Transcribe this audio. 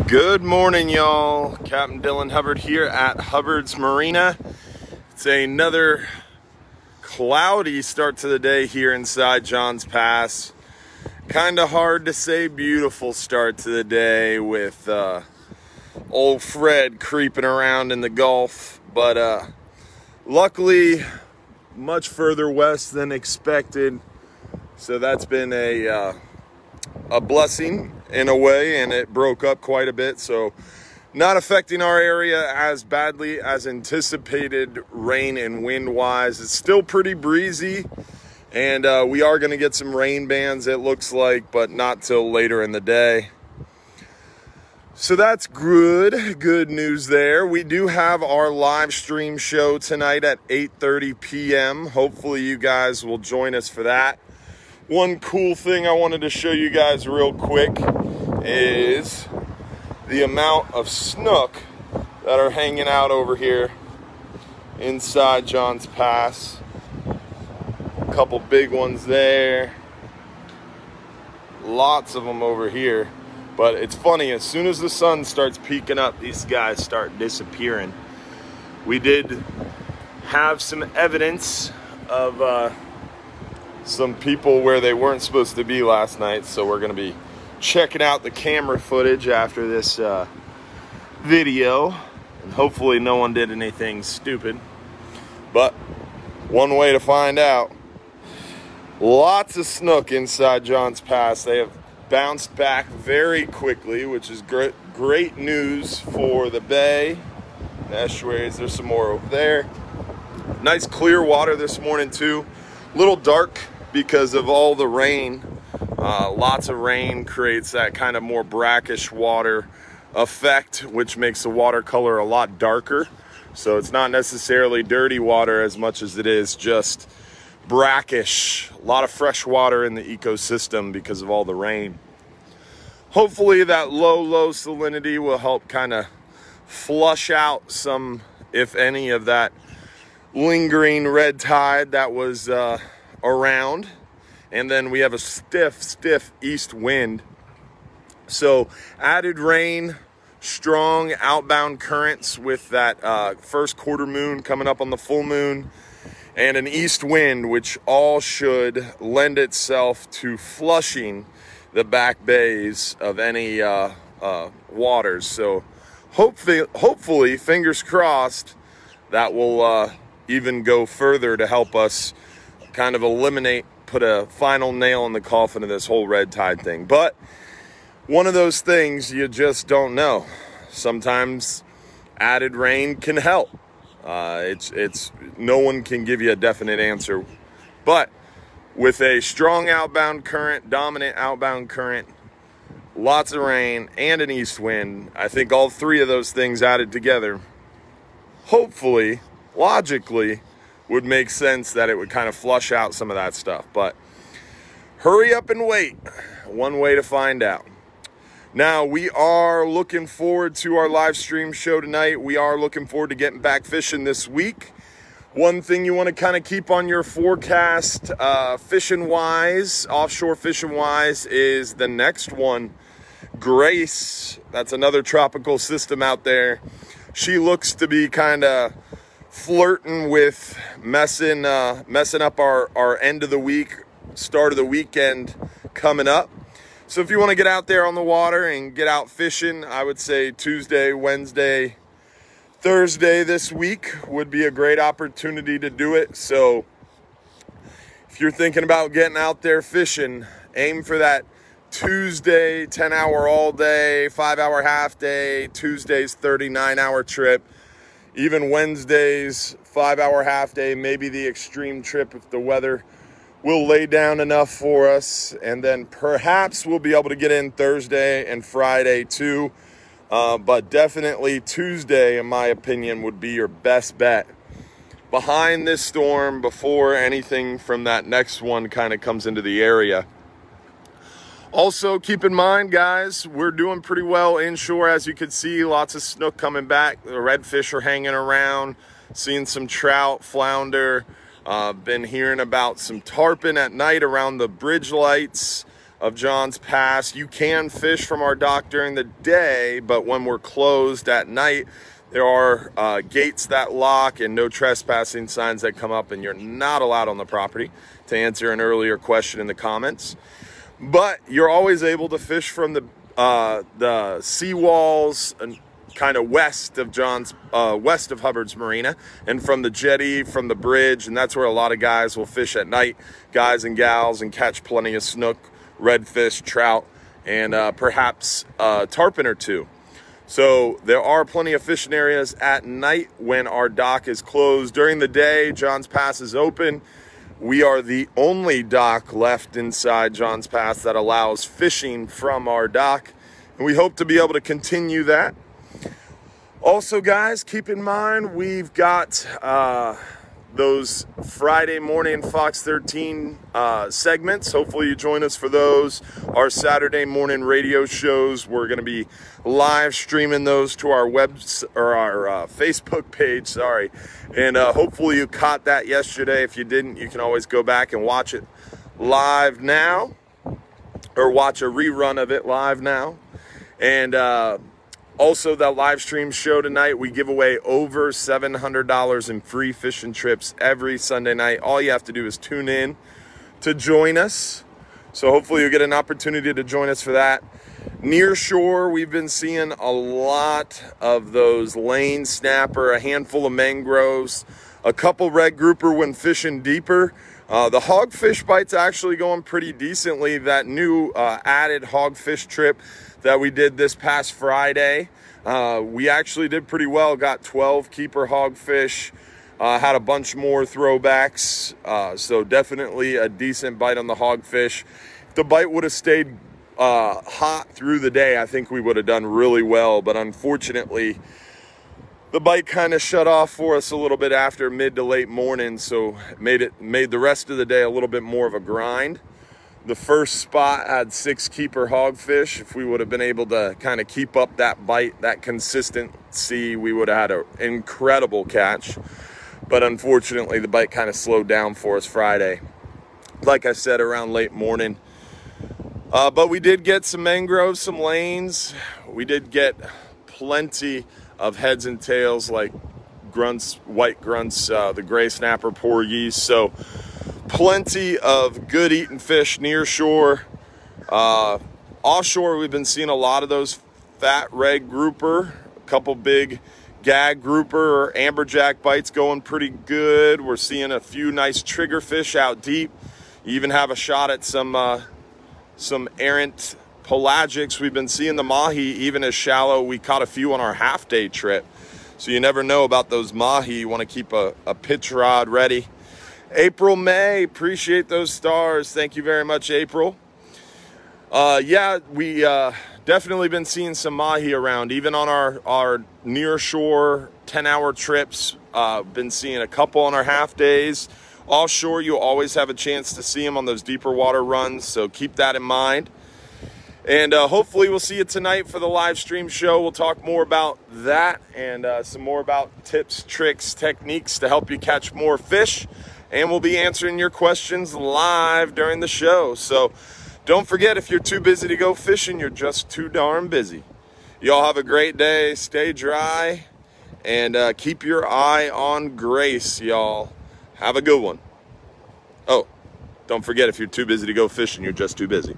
Good morning, y'all. Captain Dylan Hubbard here at Hubbard's Marina. It's another cloudy start to the day here inside Johns Pass. Kind of hard to say beautiful start to the day with old Fred creeping around in the Gulf, but luckily much further west than expected, so that's been a blessing in a way, and it broke up quite a bit, so not affecting our area as badly as anticipated rain and wind wise. It's still pretty breezy, and we are going to get some rain bands, it looks like, but not till later in the day. So that's good news there. We do have our live stream show tonight at 8:30 p.m. Hopefully you guys will join us for that. One cool thing I wanted to show you guys real quick is the amount of snook that are hanging out over here inside Johns Pass. A couple big ones there. Lots of them over here. But it's funny, as soon as the sun starts peeking up, these guys start disappearing. We did have some evidence of some people where they weren't supposed to be last night, so we're going to be checking out the camera footage after this video, and hopefully no one did anything stupid. But one way to find out: lots of snook inside Johns Pass. They have bounced back very quickly, which is great news for the bay, the estuaries. There's some more over there. Nice clear water this morning too. A little dark because of all the rain. Lots of rain creates that kind of more brackish water effect, which makes the water color a lot darker. So it's not necessarily dirty water as much as it is just brackish. A lot of fresh water in the ecosystem because of all the rain. Hopefully that low salinity will help kind of flush out some, if any, of that lingering red tide that was around. And then we have a stiff east wind. So added rain, strong outbound currents with that first quarter moon coming up on the full moon, and an east wind, which all should lend itself to flushing the back bays of any waters. So hopefully, fingers crossed, that will even go further to help us kind of put a final nail in the coffin of this whole red tide thing. But one of those things you just don't know. Sometimes added rain can help. It's no one can give you a definite answer, but with a strong outbound current, dominant outbound current, lots of rain, and an east wind, I think all three of those things added together, hopefully, logically, would make sense that it would kind of flush out some of that stuff. But hurry up and wait. One way to find out. Now, we are looking forward to our live stream show tonight. We are looking forward to getting back fishing this week. One thing you want to kind of keep on your forecast, fishing-wise, offshore fishing-wise, is the next one, Grace. That's another tropical system out there. She looks to be kind of flirting with messing up our end of the week, start of the weekend coming up. So if you want to get out there on the water and get out fishing, I would say Tuesday, Wednesday, Thursday this week would be a great opportunity to do it. So if you're thinking about getting out there fishing, aim for that Tuesday 10-hour all day, 5-hour half day, Tuesday's 39-hour trip, even Wednesday's 5-hour half day, maybe the extreme trip if the weather will lay down enough for us, and then perhaps we'll be able to get in Thursday and Friday too. But definitely Tuesday, in my opinion, would be your best bet behind this storm before anything from that next one kind of comes into the area. Also, keep in mind, guys, we're doing pretty well inshore. As you can see, lots of snook coming back. The redfish are hanging around, seeing some trout, flounder. Been hearing about some tarpon at night around the bridge lights. of Johns Pass. You can fish from our dock during the day, but when we're closed at night, there are gates that lock and no trespassing signs that come up, and you're not allowed on the property, to answer an earlier question in the comments. But you're always able to fish from the seawalls and kind of west of Hubbard's Marina, and from the jetty, from the bridge, and that's where a lot of guys will fish at night, guys and gals, and catch plenty of snook, redfish, trout, and perhaps a tarpon or two. So there are plenty of fishing areas at night when our dock is closed. During the day, Johns Pass is open. We are the only dock left inside Johns Pass that allows fishing from our dock, and we hope to be able to continue that. Also, guys, keep in mind, we've got those Friday morning Fox 13 segments. Hopefully you join us for those. Our Saturday morning radio shows, we're going to be live streaming those to our Facebook page, sorry. And hopefully you caught that yesterday. If you didn't, you can always go back and watch it live now, or watch a rerun of it live now. And also, that live stream show tonight, we give away over $700 in free fishing trips every Sunday night. All you have to do is tune in to join us. So hopefully you'll get an opportunity to join us for that. Near shore, we've been seeing a lot of those lane snapper, a handful of mangroves, a couple red grouper when fishing deeper. The hogfish bite's actually going pretty decently. That new added hogfish trip that we did this past Friday, we actually did pretty well. Got 12 keeper hogfish, had a bunch more throwbacks, so definitely a decent bite on the hogfish. If the bite would have stayed hot through the day, I think we would have done really well, but unfortunately the bite kind of shut off for us a little bit after mid to late morning, so it made the rest of the day a little bit more of a grind. The first spot had 6 keeper hogfish. If we would have been able to kind of keep up that bite, that consistency, we would have had an incredible catch. But unfortunately, the bite kind of slowed down for us Friday, like I said, around late morning. But we did get some mangroves, some lanes. We did get plenty of heads and tails, like grunts, white grunts, the gray snapper, porgies. So plenty of good eating fish near shore. Offshore, we've been seeing a lot of those fat red grouper, a couple big gag grouper or amberjack bites going pretty good. We're seeing a few nice trigger fish out deep. You even have a shot at some errant pelagics. We've been seeing the mahi even as shallow. We caught a few on our half-day trip. So you never know about those mahi. You want to keep a pitch rod ready. April, May, appreciate those stars. Thank you very much, April. Yeah, we definitely been seeing some mahi around, even on our near shore 10-hour trips. Been seeing a couple on our half days. Offshore, you'll always have a chance to see them on those deeper water runs, so keep that in mind. And hopefully we'll see you tonight for the live stream show. We'll talk more about that and some more about tips, tricks, techniques to help you catch more fish. And we'll be answering your questions live during the show. So don't forget, if you're too busy to go fishing, you're just too darn busy. Y'all have a great day. Stay dry and keep your eye on grace, y'all. Have a good one. Oh, don't forget, if you're too busy to go fishing, you're just too busy.